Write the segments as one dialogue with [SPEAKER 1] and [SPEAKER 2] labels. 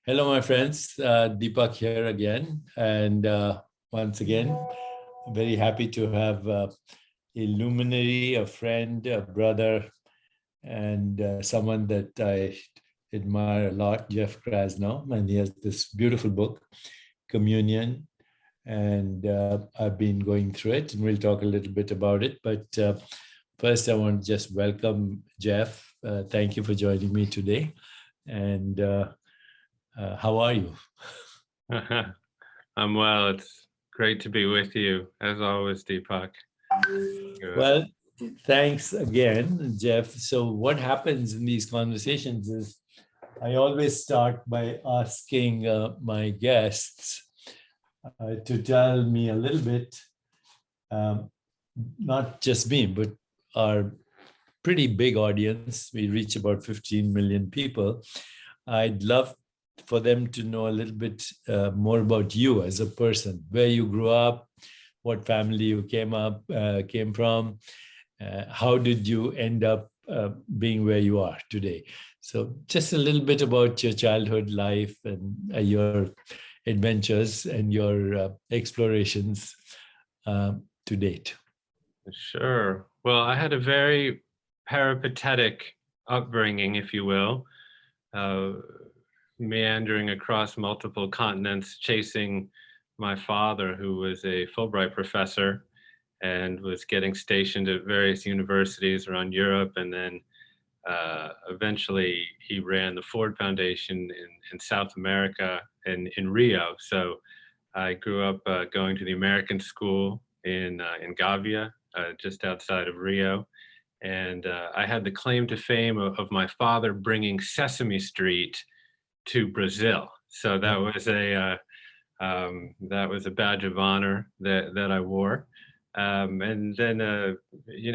[SPEAKER 1] Hello, my friends. Deepak here again. And once again, very happy to have a luminary, a friend, a brother, and someone that I admire a lot, Jeff Krasno. And he has this beautiful book, Communion. And I've been going through it, and we'll talk a little bit about it. But first, I want to just welcome Jeff. Thank you for joining me today. And how are you?
[SPEAKER 2] I'm well. It's great to be with you, as always, Deepak. Good.
[SPEAKER 1] Well, thanks again, Jeff. So, what happens in these conversations is I always start by asking my guests to tell me a little bit, um, not just me, but our pretty big audience. We reach about 15 million people. I'd love for them to know a little bit more about you as a person, where you grew up, what family you came from, how did you end up being where you are today. So just a little bit about your childhood life and your adventures and your explorations to date.
[SPEAKER 2] Sure. Well, I had a very peripatetic upbringing, if you will, uh, meandering across multiple continents, chasing my father, who was a Fulbright professor and was getting stationed at various universities around Europe. And then eventually he ran the Ford Foundation in South America and in Rio. So I grew up going to the American school in Gavia, just outside of Rio. And I had the claim to fame of my father bringing Sesame Street to Brazil. So that was a badge of honor that I wore. And then,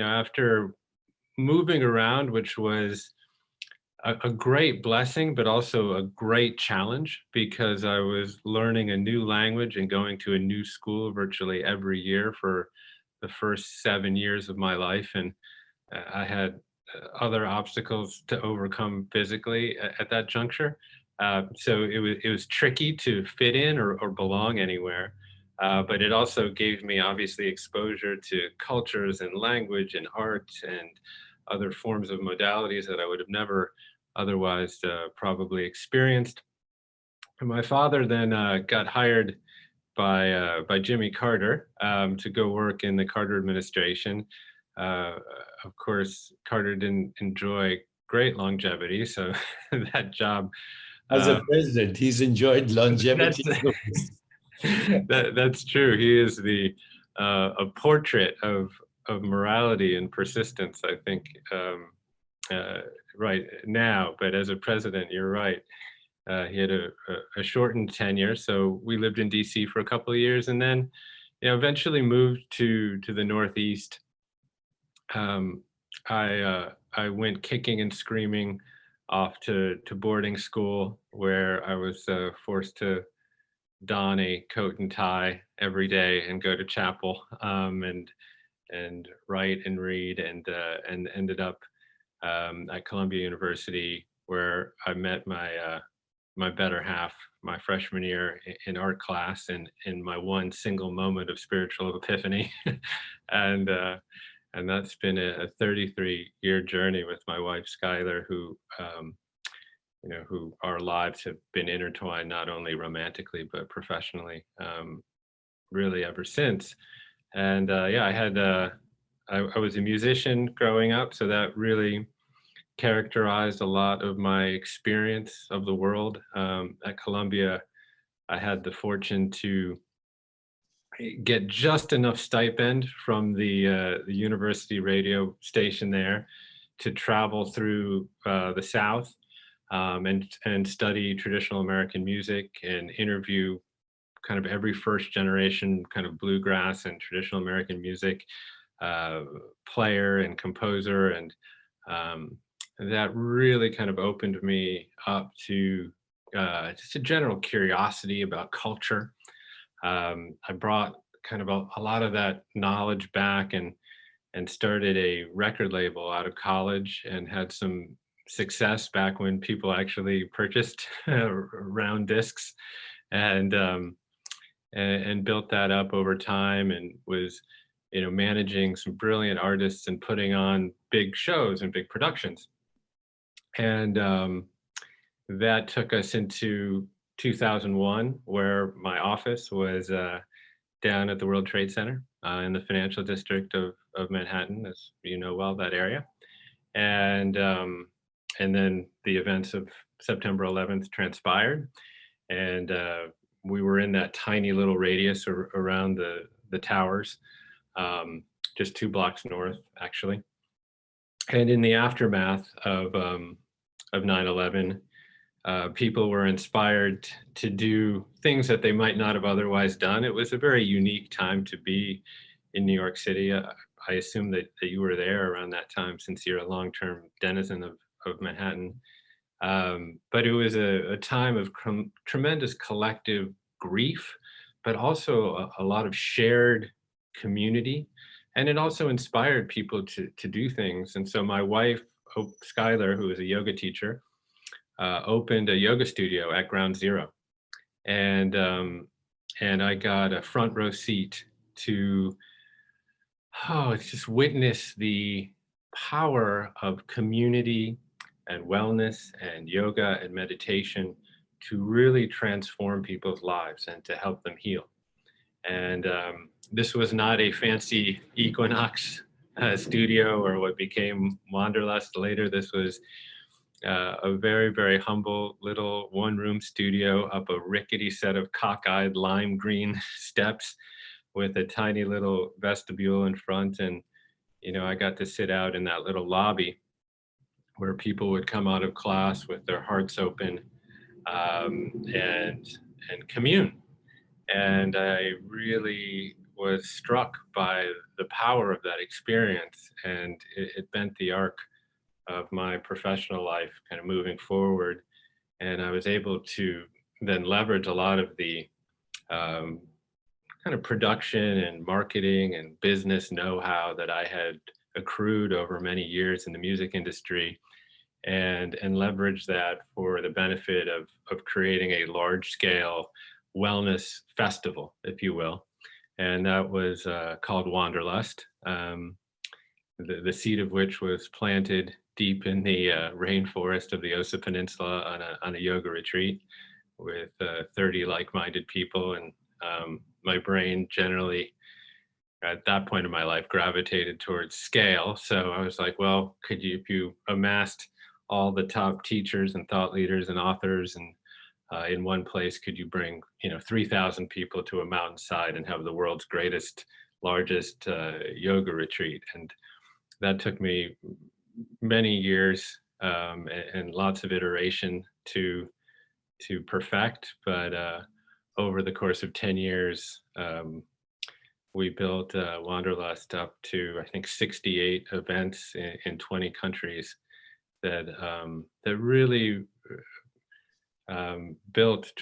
[SPEAKER 2] after moving around, which was a great blessing, but also a great challenge because I was learning a new language and going to a new school virtually every year for the first 7 years of my life. And I had other obstacles to overcome physically at that juncture. So it was tricky to fit in or belong anywhere. But it also gave me obviously exposure to cultures and language and art and other forms of modalities that I would have never otherwise probably experienced. And my father then got hired by Jimmy Carter to go work in the Carter administration. Uh, of course, Carter didn't enjoy great longevity, so that job.
[SPEAKER 1] As a president, he's enjoyed
[SPEAKER 2] That's
[SPEAKER 1] longevity.
[SPEAKER 2] that's true. He is a portrait of morality and persistence, I think, uh, right now. But as a president, you're right. He had a shortened tenure, so we lived in D.C. for a couple of years, and then, eventually moved to the Northeast. Um, I went kicking and screaming off to boarding school, where I was forced to don a coat and tie every day and go to chapel, and write and read, and ended up at Columbia University, where I met my better half my freshman year in art class, and in my one single moment of spiritual epiphany. and and that's been a 33-year journey with my wife Skylar, who our lives have been intertwined not only romantically but professionally, really ever since. And I was a musician growing up, so that really characterized a lot of my experience of the world. At Columbia, I had the fortune to get just enough stipend from the university radio station there to travel through the South, and study traditional American music and interview kind of every first generation kind of bluegrass and traditional American music uh, player and composer, and um, that really kind of opened me up to just a general curiosity about culture. I brought kind of a lot of that knowledge back, and started a record label out of college, and had some success back when people actually purchased round discs, and and built that up over time, and was, managing some brilliant artists and putting on big shows and big productions. And that took us into 2001, where my office was down at the World Trade Center in the financial district of Manhattan, as you know well, that area. And and then the events of September 11th transpired, and we were in that tiny little radius around the towers, just 2 blocks north, actually. And in the aftermath of 9/11, people were inspired to do things that they might not have otherwise done. It was a very unique time to be in New York City. I assume that you were there around that time, since you're a long-term denizen of Manhattan. But it was a time of tremendous collective grief, but also a lot of shared community. And it also inspired people to do things. And so my wife, Skylar, who is a yoga teacher, opened a yoga studio at Ground Zero, and I got a front row seat to it's just witness the power of community and wellness and yoga and meditation to really transform people's lives and to help them heal. And this was not a fancy Equinox studio or what became Wanderlust later. This was a very, very humble little one-room studio up a rickety set of cockeyed lime green steps with a tiny little vestibule in front. And, I got to sit out in that little lobby where people would come out of class with their hearts open, and commune. And I really was struck by the power of that experience, and it bent the arc of my professional life kind of moving forward. And I was able to then leverage a lot of the um, kind of production and marketing and business know-how that I had accrued over many years in the music industry, and leverage that for the benefit of creating a large scale wellness festival, if you will. And that was called Wanderlust. The seed of which was planted deep in the rainforest of the Osa Peninsula on a yoga retreat with 30 like-minded people. And my brain generally, at that point in my life, gravitated towards scale. So I was like, well, if you amassed all the top teachers and thought leaders and authors and in one place, could you bring 3,000 people to a mountainside and have the world's greatest, largest yoga retreat? And that took me many years, and lots of iteration to perfect. But over the course of 10 years, we built Wanderlust up to, I think, 68 events in 20 countries that really built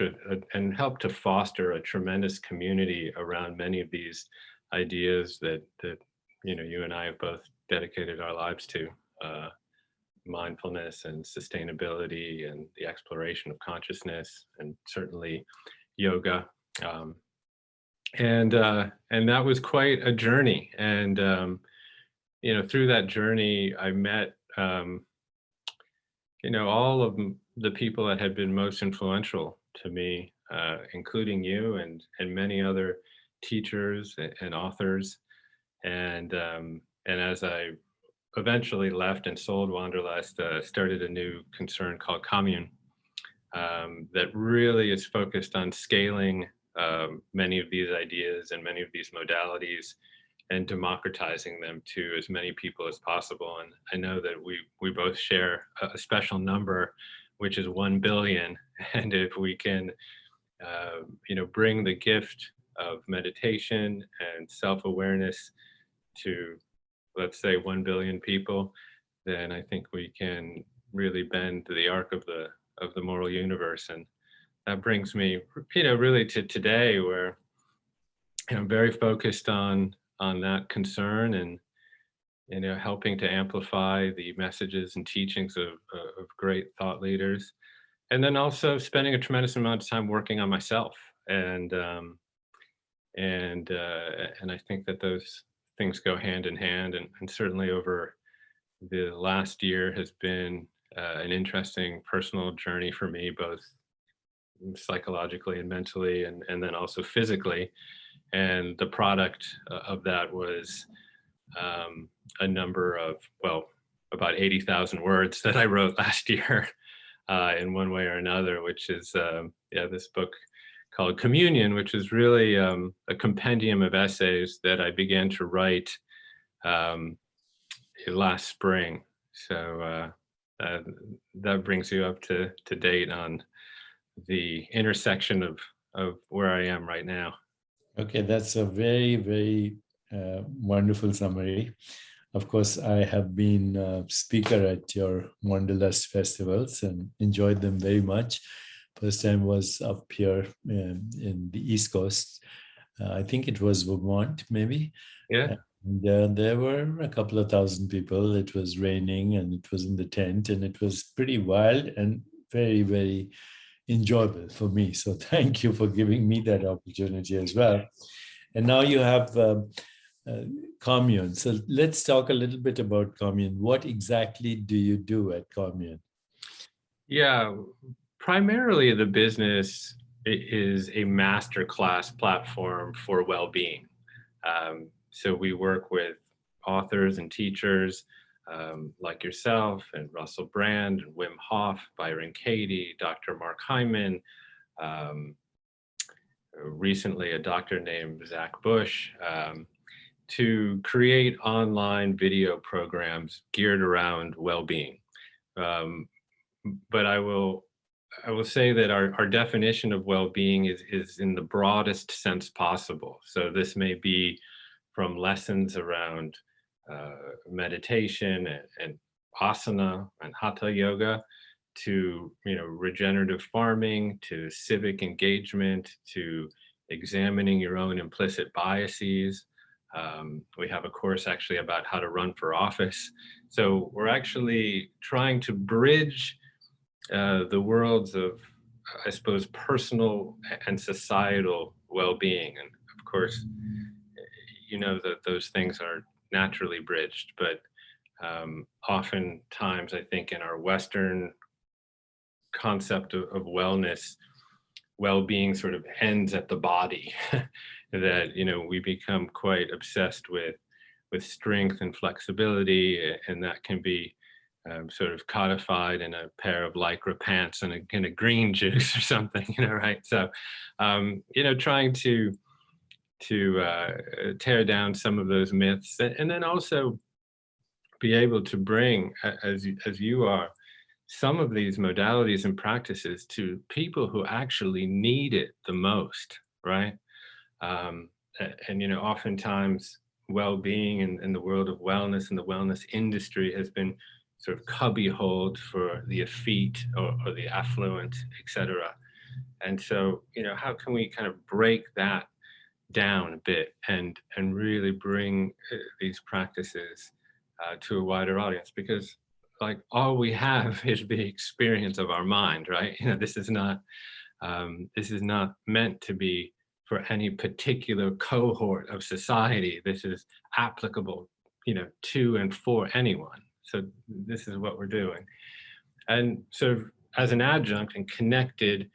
[SPEAKER 2] and helped to foster a tremendous community around many of these ideas that you and I have both dedicated our lives to: mindfulness and sustainability and the exploration of consciousness, and certainly yoga. And that was quite a journey. And through that journey, I met all of the people that had been most influential to me, including you and many other teachers and authors. And as I eventually left and sold Wanderlust, started a new concern called Commune, that really is focused on scaling many of these ideas and many of these modalities and democratizing them to as many people as possible. And I know that we both share a special number, which is 1 billion. And if we can, bring the gift of meditation and self-awareness to, let's say, 1 billion people, then I think we can really bend the arc of the moral universe. And that brings me, really to today, where I'm very focused on that concern, and helping to amplify the messages and teachings of great thought leaders, and then also spending a tremendous amount of time working on myself. And I think that those things go hand in hand, and certainly over the last year has been an interesting personal journey for me, both psychologically and mentally, and then also physically. And the product of that was a number of, well, about 80,000 words that I wrote last year in one way or another, which is, this book called Communion, which is really a compendium of essays that I began to write last spring. So that brings you up to date on the intersection of where I am right now.
[SPEAKER 1] Okay, that's a very, very wonderful summary. Of course, I have been a speaker at your Wanderlust festivals and enjoyed them very much. First time was up here in the East Coast. I think it was Vermont, maybe.
[SPEAKER 2] Yeah.
[SPEAKER 1] And there were a couple of thousand people. It was raining and it was in the tent, and it was pretty wild and very, very enjoyable for me. So thank you for giving me that opportunity as well. And now you have Commune. So let's talk a little bit about Commune. What exactly do you do at Commune?
[SPEAKER 2] Yeah, primarily the business is a masterclass platform for well-being. So we work with authors and teachers like yourself and Russell Brand and Wim Hof, Byron Katie, Dr. Mark Hyman, recently a doctor named Zach Bush, to create online video programs geared around well-being. But I will say that our definition of well-being is in the broadest sense possible. So this may be from lessons around meditation and asana and hatha yoga, to regenerative farming, to civic engagement, to examining your own implicit biases. We have a course actually about how to run for office. So we're actually trying to bridge the worlds of, I suppose, personal and societal well-being. And of course, that those things are naturally bridged, but oftentimes I think in our Western concept of wellness, well-being sort of ends at the body. That we become quite obsessed with strength and flexibility, and that can be sort of codified in a pair of Lycra pants and a green juice or something, right? So trying to tear down some of those myths, and then also be able to bring, as you are, some of these modalities and practices to people who actually need it the most, right? And oftentimes well-being in the world of wellness and the wellness industry has been sort of cubbyholed for the effete or the affluent, etc. And so, how can we kind of break that down a bit and really bring these practices to a wider audience? Because like all we have is the experience of our mind, right? This is not meant to be for any particular cohort of society. This is applicable, to and for anyone. So this is what we're doing. And so as an adjunct and connected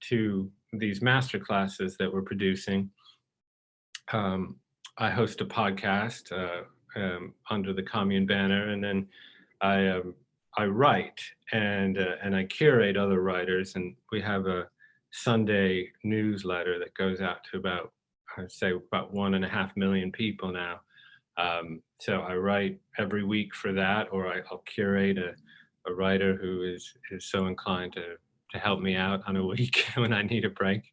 [SPEAKER 2] to these master classes that we're producing, I host a podcast under the Commune banner, and then I write and I curate other writers, and we have a Sunday newsletter that goes out to about 1.5 million people now. So I write every week for that, or I'll curate a writer who is so inclined to help me out on a week when I need a break.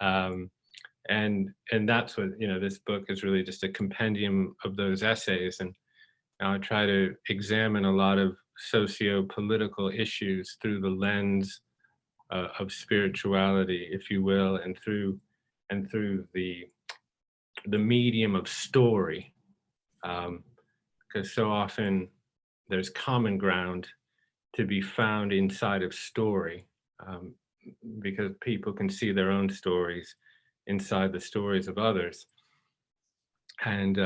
[SPEAKER 2] And that's what, this book is really just a compendium of those essays. And I try to examine a lot of socio-political issues through the lens of spirituality, if you will, and through the medium of story. because so often there's common ground to be found inside of story, um, because people can see their own stories inside the stories of others. And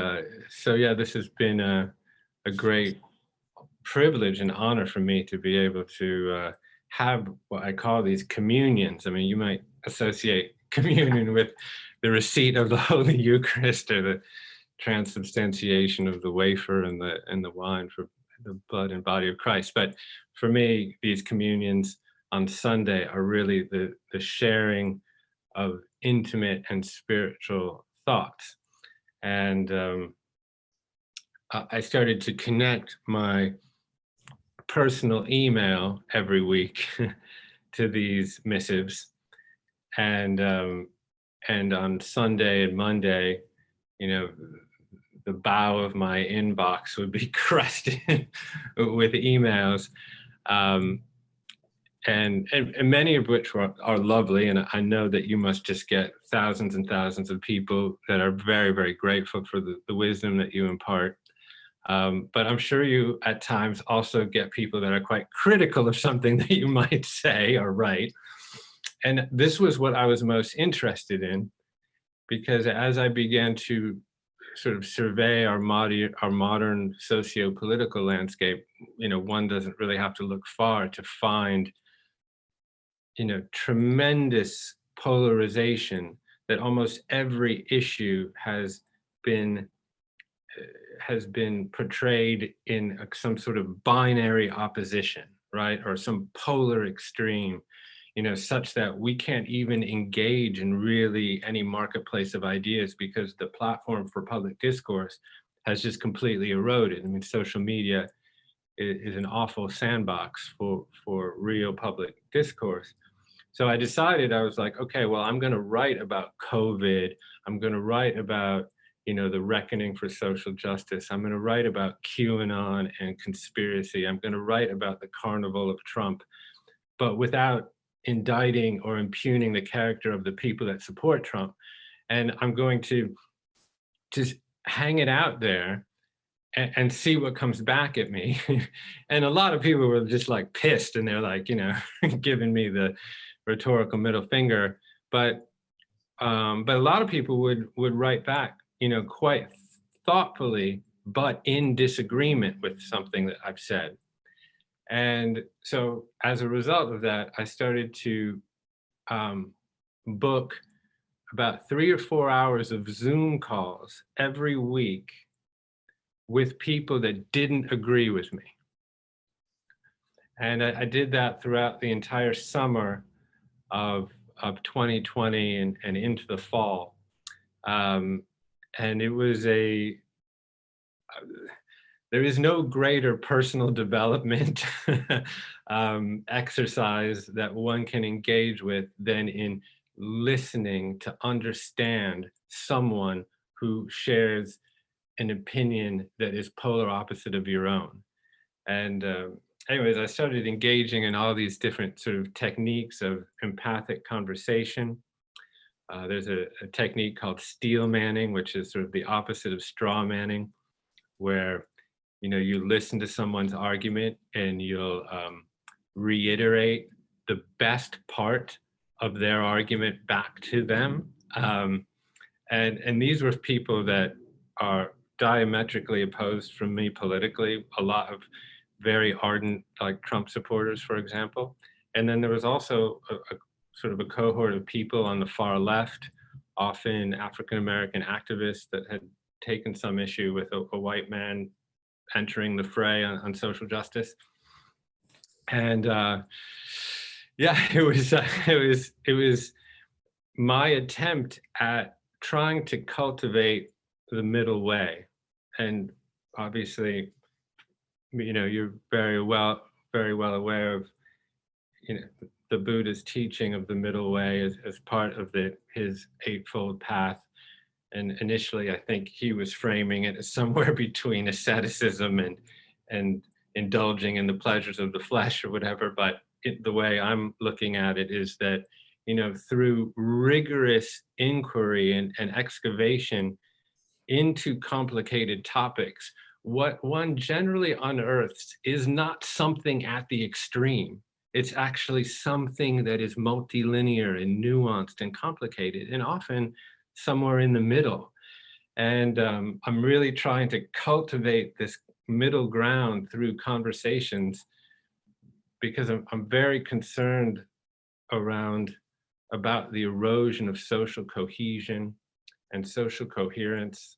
[SPEAKER 2] so, yeah, this has been a great privilege and honor for me to be able to have what I call these communions. I mean, you might associate communion with the receipt of the Holy Eucharist, or the transubstantiation of the wafer and the wine for the blood and body of Christ. But for me, these communions on Sunday are really the sharing of intimate and spiritual thoughts. And I started to connect my personal email every week to these missives, and on Sunday and Monday, you know, the bow of my inbox would be crusted with emails, um, and many of which are lovely, and I know that you must just get thousands and thousands of people that are very, very grateful for the wisdom that you impart. But I'm sure you at times also get people that are quite critical of something that you might say or write. And this was what I was most interested in, because as I began to sort of survey our modern socio-political landscape, one doesn't really have to look far to find, tremendous polarization, that almost every issue been has been portrayed in some sort of binary opposition, right? Or some polar extreme, such that we can't even engage in really any marketplace of ideas, because the platform for public discourse has just completely eroded. I mean, social media is an awful sandbox for real public discourse. So I decided, I was like, okay, well, I'm going to write about COVID. I'm going to write about, the reckoning for social justice. I'm going to write about QAnon and conspiracy. I'm going to write about the carnival of Trump, but without indicting or impugning the character of the people that support Trump. And I'm going to just hang it out there and see what comes back at me. And a lot of people were just like pissed, and they're like, giving me the rhetorical middle finger. But a lot of people would write back, quite thoughtfully, but in disagreement with something that I've said. And so as a result of that, I started to book about 3 or 4 hours of Zoom calls every week with people that didn't agree with me. And I did that throughout the entire summer of 2020 and into the fall. And it was there is no greater personal development exercise that one can engage with than in listening to understand someone who shares an opinion that is polar opposite of your own. And anyways, I started engaging in all these different sort of techniques of empathic conversation. There's a technique called steel manning, which is sort of the opposite of straw manning, where you listen to someone's argument and you'll reiterate the best part of their argument back to them. And these were people that are diametrically opposed from me politically, a lot of very ardent, like Trump supporters, for example. And then there was also a sort of a cohort of people on the far left, often African-American activists that had taken some issue with a white man entering the fray on social justice. And yeah, it was my attempt at trying to cultivate the middle way. And obviously, you're very well aware of, the Buddha's teaching of the middle way as part of his eightfold path. And initially, I think he was framing it as somewhere between asceticism and indulging in the pleasures of the flesh or whatever. But the way I'm looking at it is that, through rigorous inquiry and excavation into complicated topics, what one generally unearths is not something at the extreme. It's actually something that is multilinear and nuanced and complicated, and often somewhere in the middle. And I'm really trying to cultivate this middle ground through conversations, because I'm very concerned about the erosion of social cohesion and social coherence.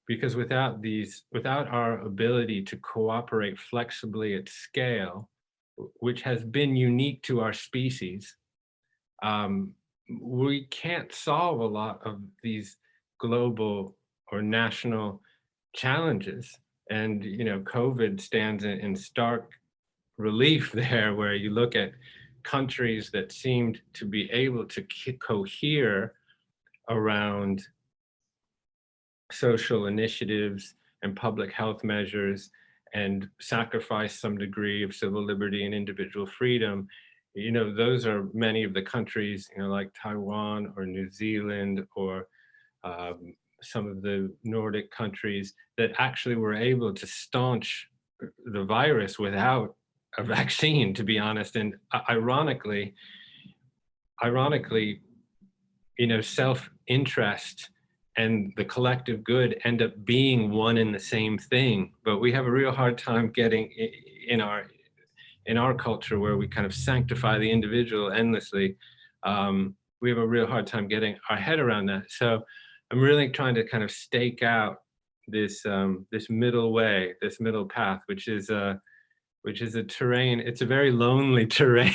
[SPEAKER 2] Because without our ability to cooperate flexibly at scale, which has been unique to our species, we can't solve a lot of these global or national challenges. And COVID stands in stark relief there, where you look at countries that seemed to be able to cohere around social initiatives and public health measures and sacrifice some degree of civil liberty and individual freedom. Those are many of the countries, like Taiwan or New Zealand or some of the Nordic countries that actually were able to staunch the virus without a vaccine, to be honest. And ironically, self-interest and the collective good end up being one and the same thing. But we have a real hard time getting in our culture, where we kind of sanctify the individual endlessly. We have a real hard time getting our head around that. So I'm really trying to kind of stake out this middle way, this middle path, which is a terrain. It's a very lonely terrain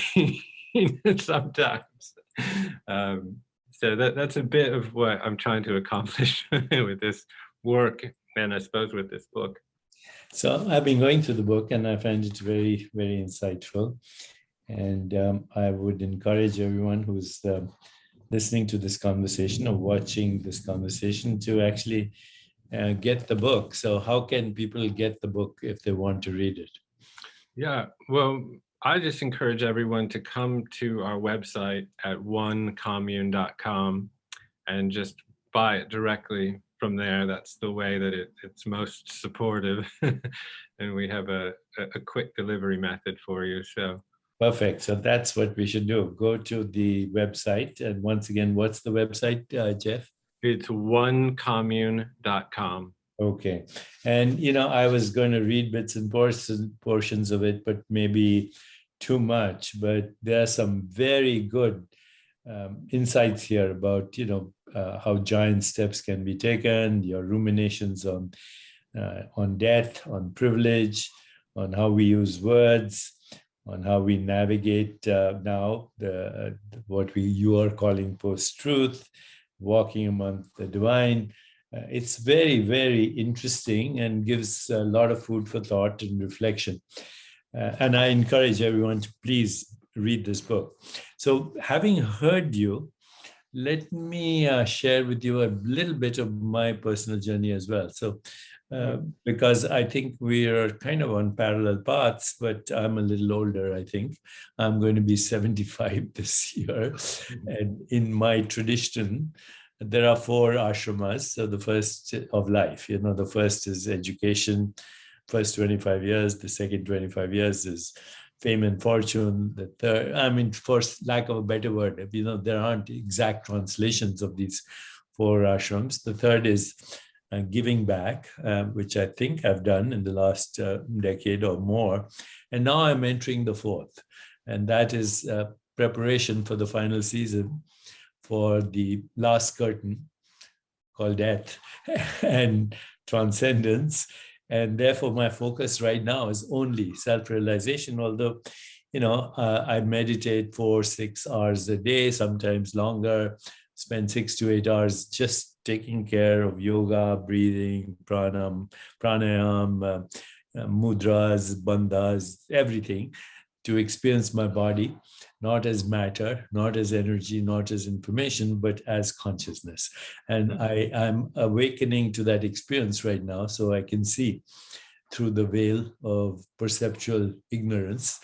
[SPEAKER 2] sometimes. So that's a bit of what I'm trying to accomplish with this work, and I suppose with this book.
[SPEAKER 1] So I've been going through the book, and I find it very, very insightful. And I would encourage everyone who's listening to this conversation or watching this conversation to actually get the book. So how can people get the book if they want to read it?
[SPEAKER 2] Yeah, well, I just encourage everyone to come to our website at onecommune.com and just buy it directly from there. That's the way that it's most supportive. And we have a quick delivery method for you. So
[SPEAKER 1] perfect. So that's what we should do. Go to the website. And once again, what's the website, Jeff?
[SPEAKER 2] It's onecommune.com.
[SPEAKER 1] Okay. And, I was going to read bits and portions of it, but maybe too much. But there are some very good insights here about, how giant steps can be taken, your ruminations on death, on privilege, on how we use words, on how we navigate now what you are calling post-truth, walking among the divine. It's very, very interesting and gives a lot of food for thought and reflection. And I encourage everyone to please read this book. So having heard you, let me share with you a little bit of my personal journey as well. So because I think we are kind of on parallel paths, but I'm a little older, I think. I'm going to be 75 this year. And in my tradition, there are 4 ashramas. So the first of life, the first is education, first 25 years. The second 25 years is fame and fortune. The third, for lack of a better word, there aren't exact translations of these 4 ashrams. The third is giving back, which I think I've done in the last decade or more. And now I'm entering the 4th. And that is preparation for the final season, for the last curtain called death and transcendence. And therefore, my focus right now is only self-realization, although, I meditate 4-6 hours a day, sometimes longer, spend 6 to 8 hours just taking care of yoga, breathing, pranayam, mudras, bandhas, everything, to experience my body, not as matter, not as energy, not as information, but as consciousness. And I'm awakening to that experience right now, so I can see through the veil of perceptual ignorance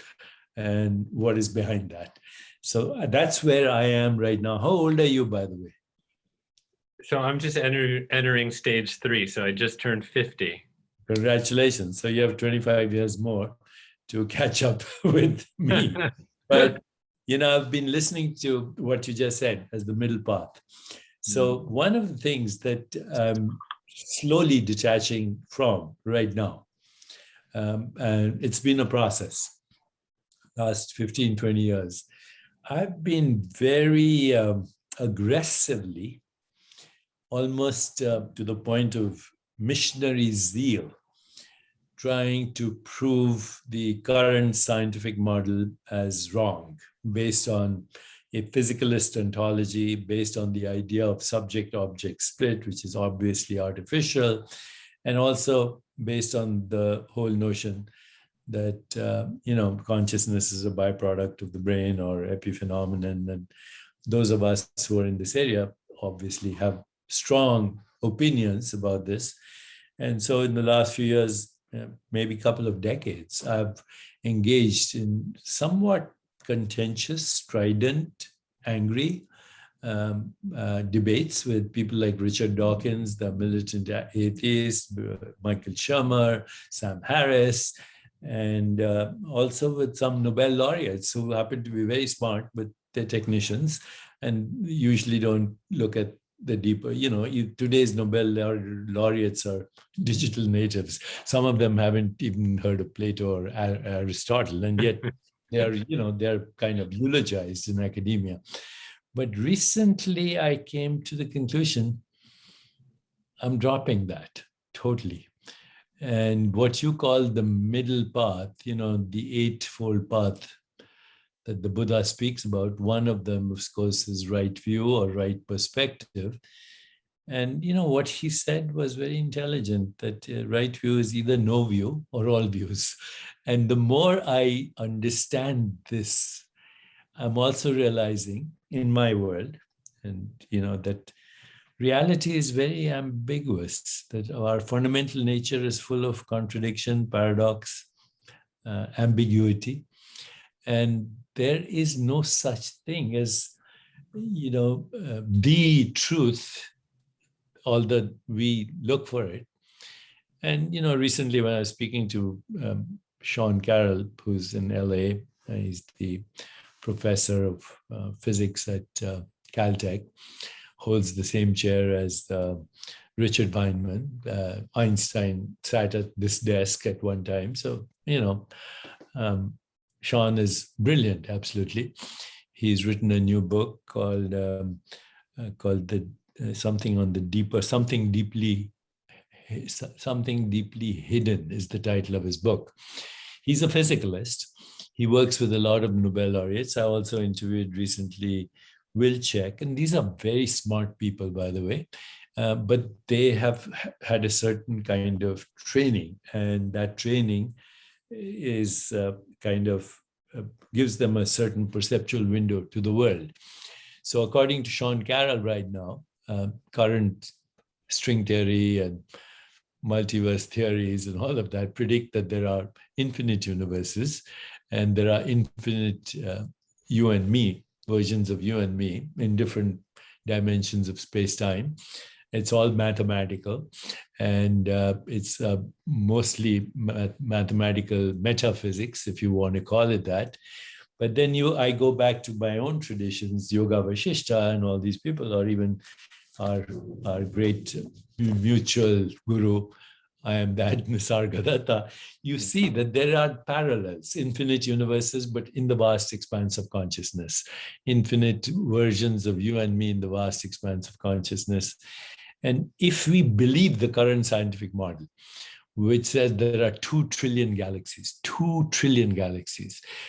[SPEAKER 1] and what is behind that. So that's where I am right now. How old are you, by the way?
[SPEAKER 2] So I'm just entering stage 3. So I just turned 50.
[SPEAKER 1] Congratulations. So you have 25 years more to catch up with me. But, I've been listening to what you just said as the middle path. So one of the things that I'm slowly detaching from right now, and it's been a process, last 15, 20 years, I've been very aggressively, almost to the point of missionary zeal, trying to prove the current scientific model as wrong, based on a physicalist ontology, based on the idea of subject-object split, which is obviously artificial, and also based on the whole notion that consciousness is a byproduct of the brain or epiphenomenon. And those of us who are in this area obviously have strong opinions about this. And so in the last few years, maybe a couple of decades, I've engaged in somewhat contentious, strident, angry debates with people like Richard Dawkins, the militant atheist, Michael Shermer, Sam Harris, and also with some Nobel laureates who happen to be very smart, but they're technicians and usually don't look at the deeper, today's Nobel laureates are digital natives. Some of them haven't even heard of Plato or Aristotle, and yet they're kind of eulogized in academia. But recently I came to the conclusion I'm dropping that totally. And what you call the middle path, the eightfold path that the Buddha speaks about, one of them, of course, is right view or right perspective. And, what he said was very intelligent, that right view is either no view or all views. And the more I understand this, I'm also realizing in my world, and, that reality is very ambiguous, that our fundamental nature is full of contradiction, paradox, ambiguity. And there is no such thing as, the truth, although we look for it. And, recently when I was speaking to Sean Carroll, who's in LA, he's the professor of physics at Caltech, holds the same chair as Richard Feynman. Einstein sat at this desk at one time. So, Sean is brilliant, absolutely. He's written a new book called something on the deeper, something deeply hidden is the title of his book. He's a physicalist. He works with a lot of Nobel laureates. I also interviewed recently Wilczek, and these are very smart people, by the way, but they have had a certain kind of training, and that training is gives them a certain perceptual window to the world. So according to Sean Carroll right now, current string theory and multiverse theories and all of that predict that there are infinite universes, and there are infinite you and me, versions of you and me in different dimensions of space-time. It's all mathematical, and it's mostly mathematical metaphysics, if you want to call it that. But then I go back to my own traditions, Yoga Vasishta and all these people, or even our great mutual guru, I am that, Nisargadatta. You see that there are parallels, infinite universes, but in the vast expanse of consciousness, infinite versions of you and me in the vast expanse of consciousness. And if we believe the current scientific model, which says there are 2 trillion galaxies,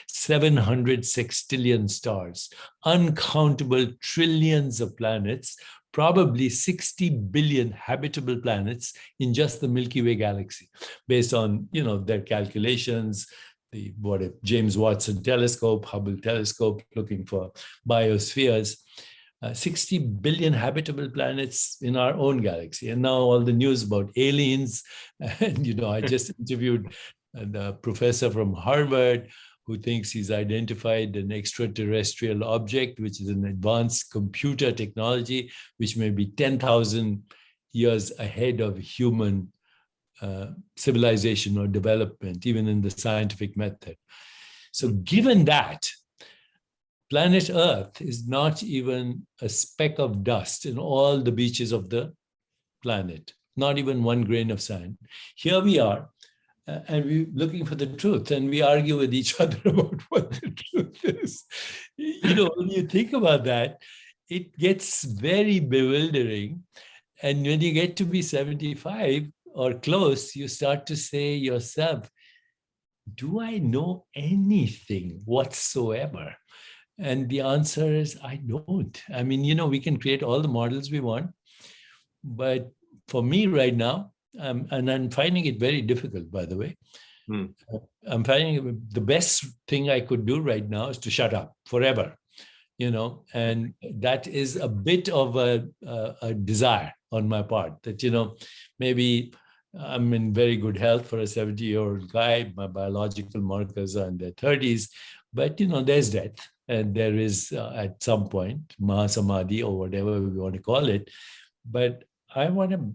[SPEAKER 1] 700 sextillion stars, uncountable trillions of planets, probably 60 billion habitable planets in just the Milky Way galaxy, based on their calculations, the James Watson telescope, Hubble telescope, looking for biospheres. 60 billion habitable planets in our own galaxy. And now all the news about aliens. And, I just interviewed the professor from Harvard who thinks he's identified an extraterrestrial object, which is an advanced computer technology, which may be 10,000 years ahead of human civilization or development, even in the scientific method. So given that, planet Earth is not even a speck of dust in all the beaches of the planet, not even one grain of sand. Here we are, and we're looking for the truth, and we argue with each other about what the truth is. You know, when you think about that, it gets very bewildering. And when you get to be 75 or close, you start to say yourself, do I know anything whatsoever? And the answer is, I don't. I mean, you know, we can create all the models we want, but for me right now, and I'm finding it very difficult, by the way. I'm finding the best thing I could do right now is to shut up forever, you know, and that is a bit of a desire on my part that, you know, maybe I'm in very good health for a 70-year-old guy. My biological markers are in their 30s, but, you know, there's death. And there is, at some point, Mahasamadhi or whatever we want to call it. But I want to,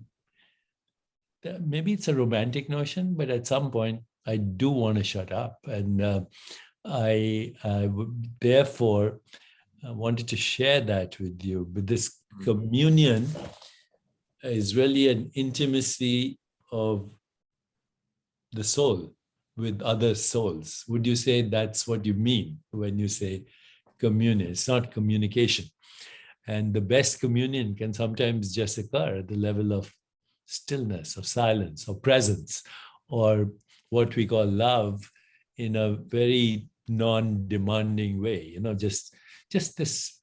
[SPEAKER 1] maybe it's a romantic notion, but at some point, I do want to shut up. And therefore, I wanted to share that with you. But this communion is really an intimacy of the soul with other souls. Would you say that's what you mean when you say communion? It's not communication. And the best communion can sometimes just occur at the level of stillness or silence or presence or what we call love in a very non-demanding way, you know, just this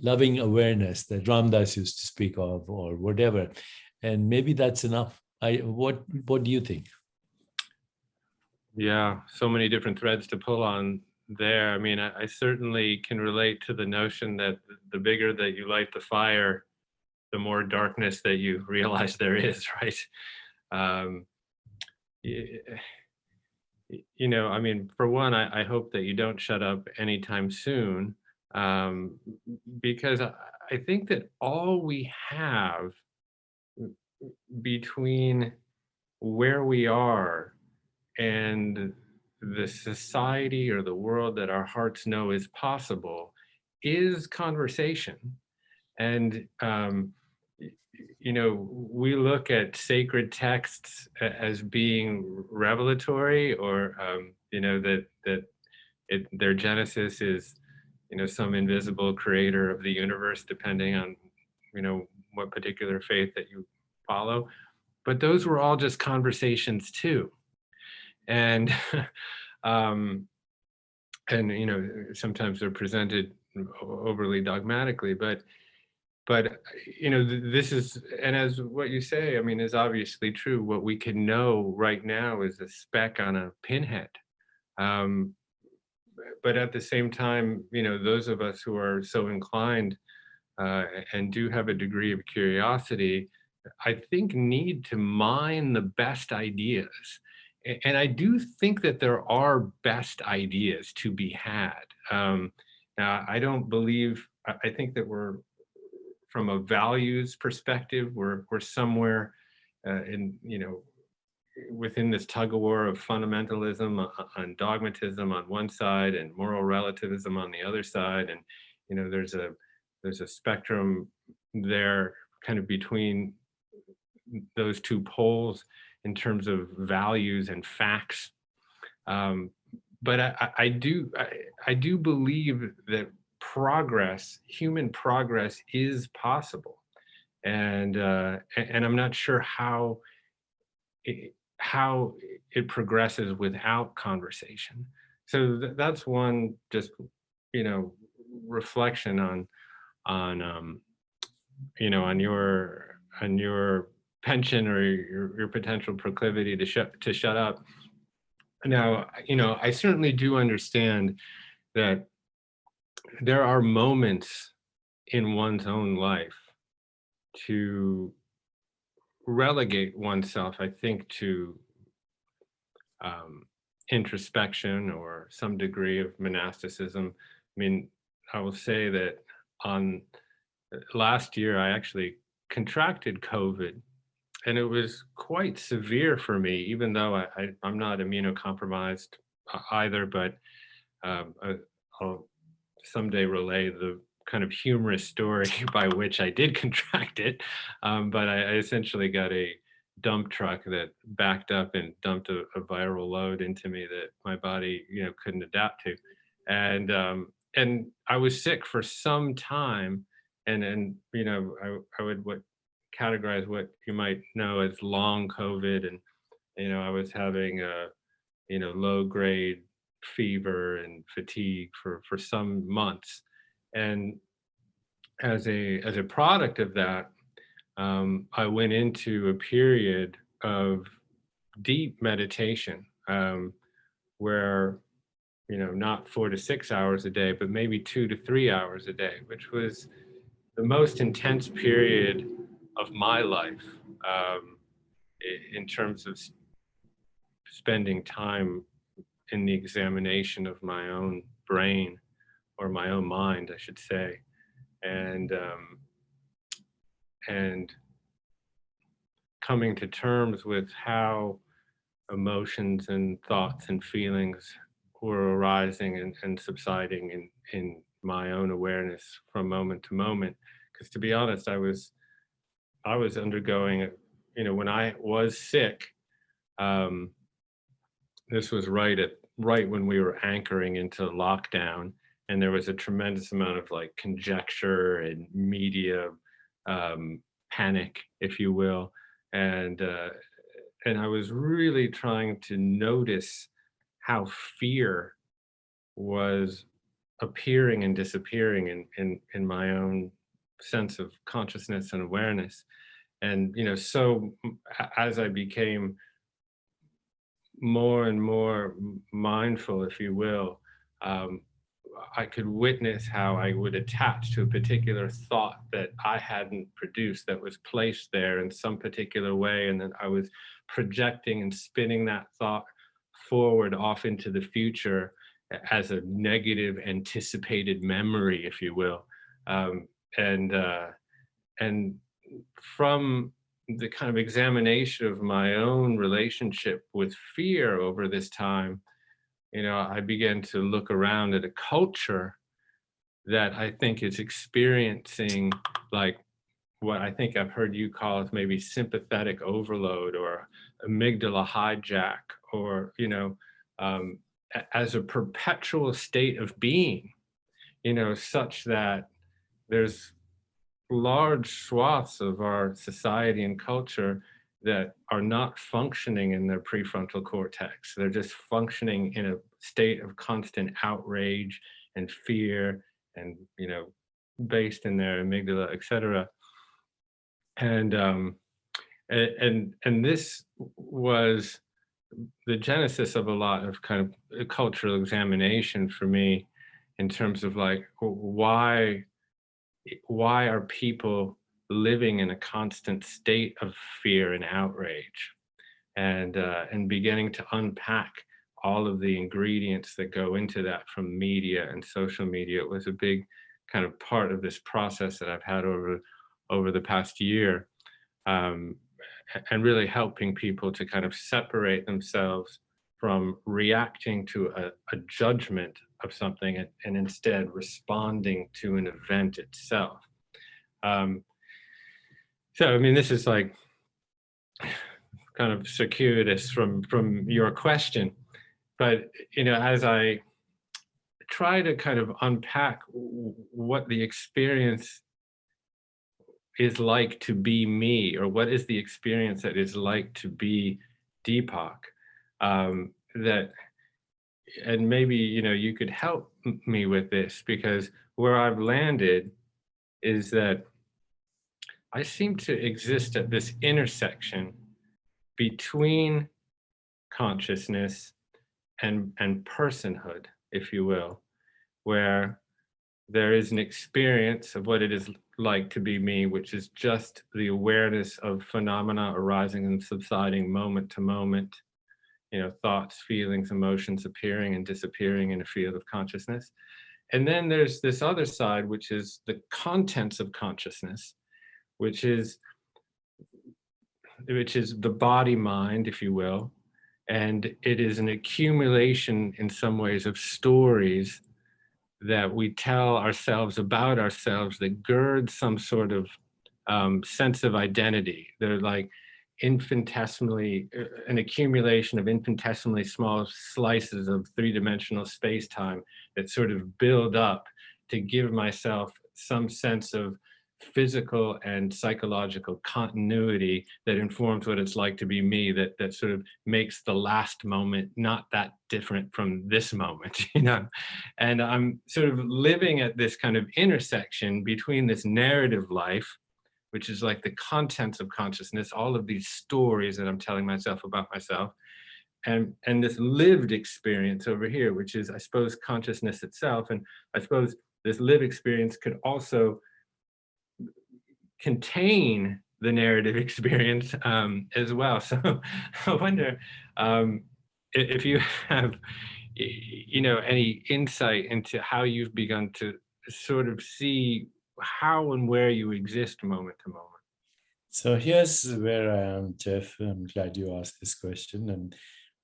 [SPEAKER 1] loving awareness that Ramdas used to speak of or whatever. And maybe that's enough. What do you think?
[SPEAKER 2] Yeah, so many different threads to pull on there. I mean, I certainly can relate to the notion that the bigger that you light the fire, the more darkness that you realize there is, right? Um, you know, I mean, for one, I hope that you don't shut up anytime soon, because I think that all we have between where we are and the society or the world that our hearts know is possible is conversation. And you know, we look at sacred texts as being revelatory, or you know, that their genesis is, you know, some invisible creator of the universe, depending on, you know, what particular faith that you follow. But those were all just conversations too. And and you know, sometimes they're presented overly dogmatically, but you know, this is, and as what you say, I mean, is obviously true. What we can know right now is a speck on a pinhead. um, but at the same time, you know, those of us who are so inclined and do have a degree of curiosity, I think need to mine the best ideas. And I do think that there are best ideas to be had. Now, I don't believe, I think that we're, from a values perspective, we're somewhere in, you know, within this tug of war of fundamentalism on dogmatism on one side and moral relativism on the other side. And, you know, there's a spectrum there kind of between those two poles in terms of values and facts. But I do believe that progress, human progress, is possible, and I'm not sure how it progresses without conversation. So that's one, just, you know, reflection on you know, on your penchant or your potential proclivity to shut up. Now, you know, I certainly do understand that there are moments in one's own life to relegate oneself, I think, to introspection or some degree of monasticism. I mean, I will say that on last year, I actually contracted COVID, and it was quite severe for me, even though I'm not immunocompromised either. But I'll someday relay the kind of humorous story by which I did contract it. But I essentially got a dump truck that backed up and dumped a viral load into me that my body, couldn't adapt to. And I was sick for some time, and I would what categorize what you might know as long COVID, and I was having a low grade fever and fatigue for some months, and as a product of that, I went into a period of deep meditation, where not 4 to 6 hours a day, but maybe 2 to 3 hours a day, which was the most intense period of my life, in terms of spending time in the examination of my own brain, or my own mind, I should say, and coming to terms with how emotions and thoughts and feelings were arising and subsiding in my own awareness from moment to moment. Because to be honest, I was undergoing, when I was sick, um, this was right when we were anchoring into lockdown, and there was a tremendous amount of like conjecture and media, panic, if you will, and I was really trying to notice how fear was appearing and disappearing in my own sense of consciousness and awareness. And as I became more and more mindful, if you will, I could witness how I would attach to a particular thought that I hadn't produced, that was placed there in some particular way, and then I was projecting and spinning that thought forward off into the future as a negative anticipated memory, if you will. Um, and and from the kind of examination of my own relationship with fear over this time, I began to look around at a culture that I think is experiencing, like, what I think I've heard you call as maybe sympathetic overload, or amygdala hijack, or as a perpetual state of being, such that there's large swaths of our society and culture that are not functioning in their prefrontal cortex. They're just functioning in a state of constant outrage and fear, and based in their amygdala, etc. And and this was the genesis of a lot of kind of cultural examination for me, in terms of like, why are people living in a constant state of fear and outrage, and beginning to unpack all of the ingredients that go into that from media and social media. It was a big kind of part of this process that I've had over the past year, um, and really helping people to kind of separate themselves from reacting to a judgment of something, and instead responding to an event itself. Um, so, I mean, this is like kind of circuitous from your question, but as I try to kind of unpack what the experience is like to be me, or what is the experience that is like to be Deepak, that, and maybe you could help me with this, because where I've landed is that I seem to exist at this intersection between consciousness and personhood, if you will, where there is an experience of what it is like to be me, which is just the awareness of phenomena arising and subsiding moment to moment, thoughts, feelings, emotions appearing and disappearing in a field of consciousness. And then there's this other side, which is the contents of consciousness, which is the body mind, if you will. And it is an accumulation in some ways of stories that we tell ourselves about ourselves that gird some sort of sense of identity. They're like infinitesimally, an accumulation of infinitesimally small slices of three-dimensional space-time that sort of build up to give myself some sense of physical and psychological continuity that informs what it's like to be me, that sort of makes the last moment not that different from this moment, And I'm sort of living at this kind of intersection between this narrative life, which is like the contents of consciousness, all of these stories that I'm telling myself about myself, and this lived experience over here, which is, I suppose, consciousness itself. And I suppose this lived experience could also contain the narrative experience as well. So I wonder if you have, any insight into how you've begun to sort of see how and where you exist moment to moment.
[SPEAKER 1] So here's where I am, Jeff. I'm glad you asked this question, and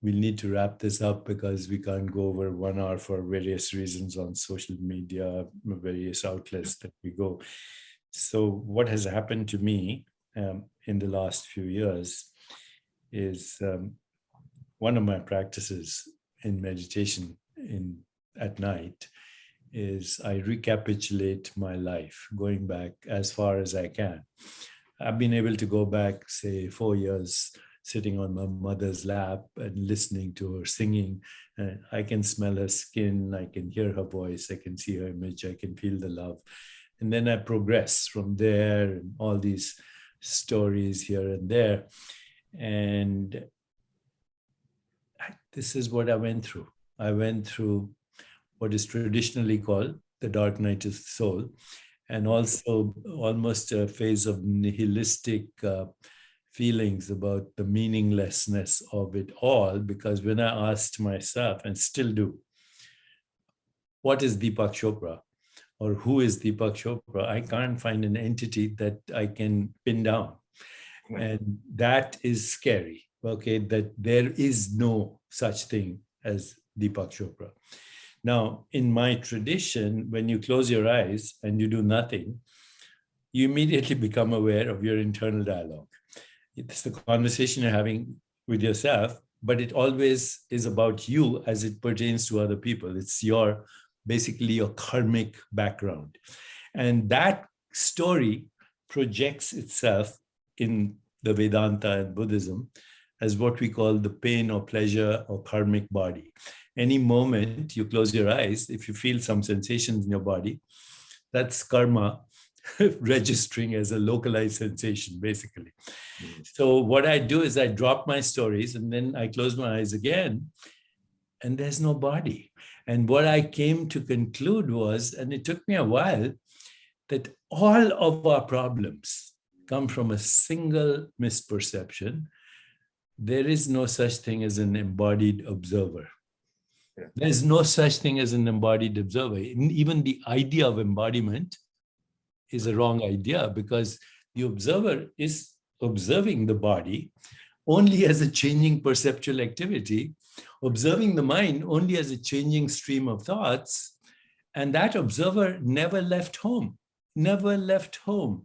[SPEAKER 1] we'll need to wrap this up because we can't go over 1 hour for various reasons on social media, various outlets that we go. So what has happened to me in the last few years is one of my practices in meditation at night is I recapitulate my life, going back as far as I can. I've been able to go back, say, 4 years, sitting on my mother's lap and listening to her singing. I can smell her skin, I can hear her voice, I can see her image, I can feel the love. And then I progress from there, and all these stories here and there. And this is what I went through. I went through what is traditionally called the dark night of the soul, and also almost a phase of nihilistic feelings about the meaninglessness of it all. Because when I asked myself, and still do, what is Deepak Chopra? Or who is Deepak Chopra? I can't find an entity that I can pin down. And that is scary, okay, that there is no such thing as Deepak Chopra. Now, in my tradition, when you close your eyes and you do nothing, you immediately become aware of your internal dialogue. It's the conversation you're having with yourself, but it always is about you as it pertains to other people. It's basically your karmic background. And that story projects itself in the Vedanta and Buddhism as what we call the pain or pleasure or karmic body. Any moment you close your eyes, if you feel some sensations in your body, that's karma registering as a localized sensation, basically. So what I do is I drop my stories and then I close my eyes again, and there's no body. And what I came to conclude was, and it took me a while, that all of our problems come from a single misperception. There is no such thing as an embodied observer. Yeah. There's no such thing as an embodied observer. Even the idea of embodiment is a wrong idea, because the observer is observing the body only as a changing perceptual activity, observing the mind only as a changing stream of thoughts. And that observer never left home, never left home.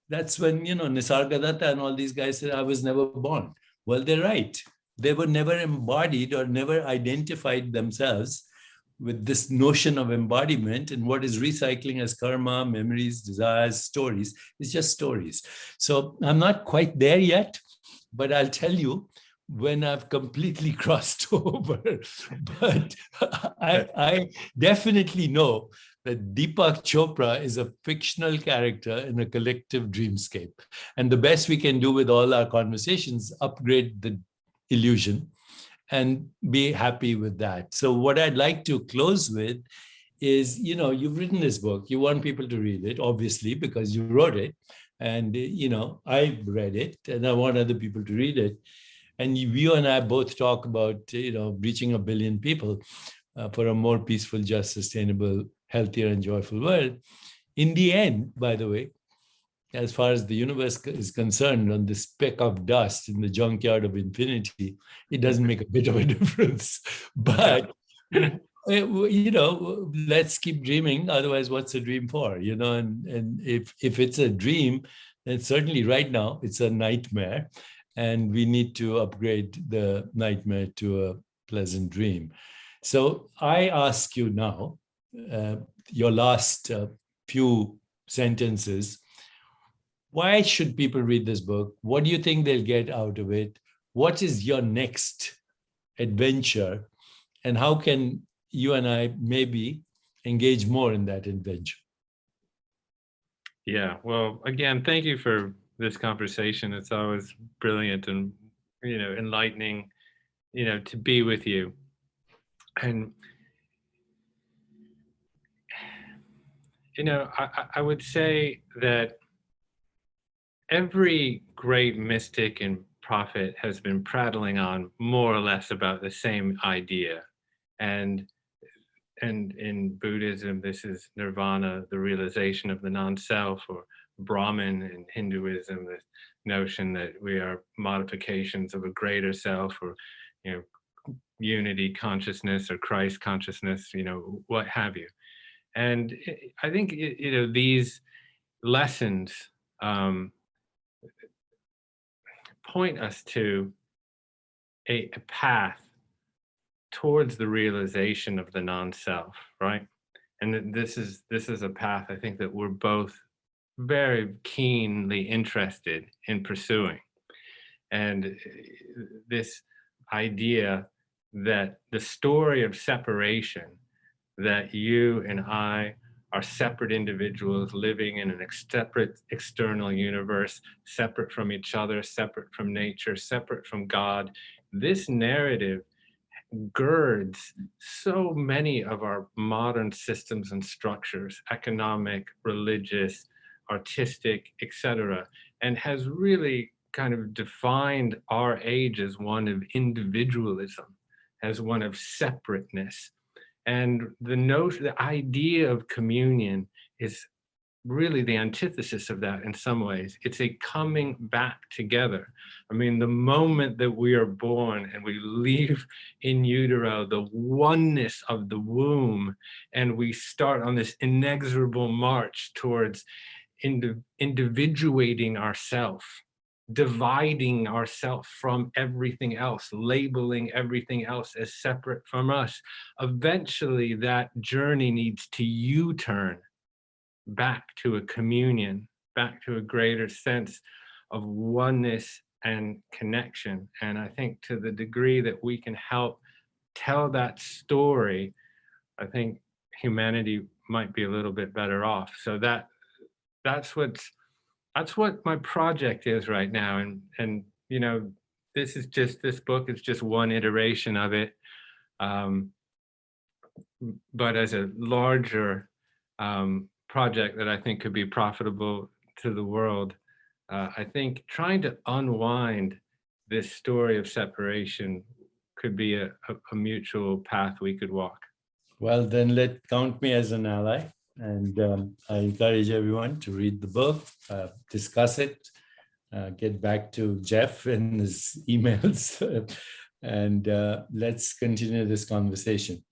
[SPEAKER 1] That's when, Nisargadatta and all these guys said, I was never born. Well, they're right. They were never embodied or never identified themselves with this notion of embodiment, and what is recycling as karma, memories, desires, stories is just stories. So I'm not quite there yet, but I'll tell you when I've completely crossed over. But I definitely know that Deepak Chopra is a fictional character in a collective dreamscape. And the best we can do with all our conversations, upgrade the illusion and be happy with that. So what I'd like to close with is, you've written this book. You want people to read it, obviously, because you wrote it. And, I've read it and I want other people to read it. And you and I both talk about, reaching 1 billion people for a more peaceful, just, sustainable, healthier, and joyful world. In the end, by the way, as far as the universe is concerned, on this speck of dust in the junkyard of infinity, it doesn't make a bit of a difference. But, let's keep dreaming. Otherwise, what's a dream for? And if it's a dream, then certainly right now it's a nightmare. And we need to upgrade the nightmare to a pleasant dream. So I ask you now, your last few sentences, why should people read this book? What do you think they'll get out of it? What is your next adventure? And how can you and I maybe engage more in that adventure?
[SPEAKER 2] Yeah, well, again, thank you for this conversation. It's always brilliant and, enlightening, to be with you. And, I would say that every great mystic and prophet has been prattling on more or less about the same idea. And in Buddhism, this is nirvana, the realization of the non-self, or Brahman in Hinduism, the notion that we are modifications of a greater self, or unity consciousness or Christ consciousness, what have you. And I think these lessons point us to a path towards the realization of the non-self, right? And this is a path I think that we're both very keenly interested in pursuing. And this idea that the story of separation, that you and I are separate individuals living in an separate external universe, separate from each other, separate from nature, separate from God, this narrative girds so many of our modern systems and structures, economic, religious, artistic, etc., and has really kind of defined our age as one of individualism, as one of separateness. And the idea of communion is really the antithesis of that in some ways. It's a coming back together. I mean, the moment that we are born and we leave in utero, the oneness of the womb, and we start on this inexorable march towards individuating ourselves, dividing ourselves from everything else, labeling everything else as separate from us. Eventually, that journey needs to U-turn back to a communion, back to a greater sense of oneness and connection. And I think to the degree that we can help tell that story, I think humanity might be a little bit better off. So that's what my project is right now. And this book is just one iteration of it. But as a larger project that I think could be profitable to the world, I think trying to unwind this story of separation could be a mutual path we could walk.
[SPEAKER 1] Well, then count me as an ally. And I encourage everyone to read the book, discuss it, get back to Jeff in his emails, and let's continue this conversation.